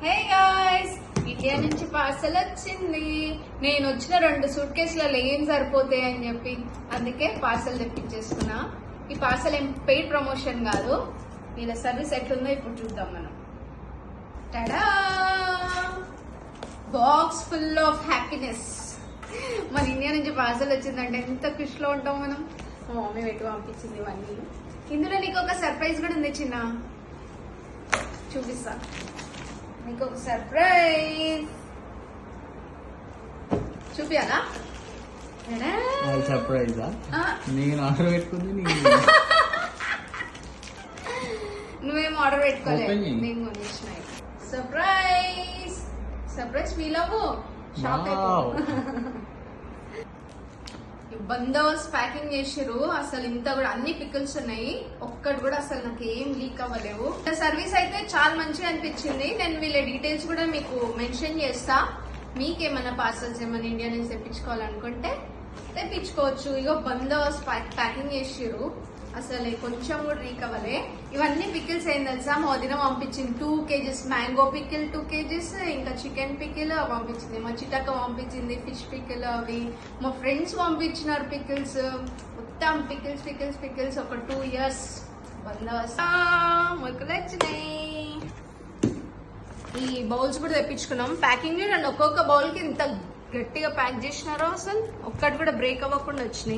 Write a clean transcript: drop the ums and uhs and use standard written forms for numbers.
Hey guys, India నుంచి parcel వచ్చింది. నేను వచ్చిన 2 సూట్ కేసులలో ఏం సరిపోతాయి అని చెప్పి అందుకే పార్సల్ తెప్పించేసుకున్నా. ఈ పార్సల్ ఏం పెయిడ్ ప్రమోషన్ కాదు. వీళ్ళ సర్వీస్ ఎట్లుందో ఇప్పుడు చూద్దాం మనం. Ta-da, box full of happiness. మన ఇండియా నుంచి పార్సల్ వచ్చిందంటే ఎంత ఖుషిలో ఉంటాం మనం. మా మమ్మీ పెట్టి పంపించింది ఇవన్నీ. ఇందులో నీకు ఒక సర్ప్రైజ్ కూడా ఉంది చిన్న, చూపిస్తా నీకు ఒక సర్ప్రైజ్. చూపియాలా? సర్ప్రైజ్ నేను ఆర్డర్ పెట్టుకుంది. నువ్వేం ఆర్డర్ పెట్టుకోలేదు, నేను కొనిచ్చిన. సర్ప్రైజ్ సర్ప్రైజ్ ఫీల్ అవ్వు, షాక్ అయిపో. బందోబస్తు ప్యాకింగ్ చేసిరు. అసలు ఇంత కూడా అన్ని పికిల్స్ ఉన్నాయి, ఒక్కటి కూడా అసలు నాకు ఏం లీక్ అవ్వలేవు. సర్వీస్ అయితే చాలా మంచిగా అనిపించింది. నేను వీళ్ళ డీటెయిల్స్ కూడా మీకు మెన్షన్ చేస్తా. మీకేమైనా పార్సల్స్ ఏమైనా ఇండియా నుంచి తెప్పించుకోవాలనుకుంటే తెప్పించుకోవచ్చు. ఇగో బందోబస్తు ప్యాకింగ్ చేసిరు, అసలు కొంచెం కూడా లీక్ అవ్వలే. ఇవన్నీ పికిల్స్ ఏం తెలుసా, మా వదిన పంపించింది 2 kgs మ్యాంగో పికిల్, 2 kgs ఇంకా చికెన్ పికిల్ పంపించింది. మా చిటక్క పంపించింది ఫిష్ పికిల్. అవి మా ఫ్రెండ్స్ పంపించినారు పికిల్స్. మొత్తం పికిల్స్ పికిల్స్ పికిల్స్. ఒక 2 years బందోబస్తు మొక్కలు వచ్చినాయి. ఈ బౌల్స్ కూడా తెప్పించుకున్నాం. ప్యాకింగ్ చూడండి, ఒక్కొక్క బౌల్ కి ఇంత గట్టిగా ప్యాక్ చేసినారో, అసలు ఒక్కటి కూడా బ్రేక్ అవ్వకుండా వచ్చినాయి.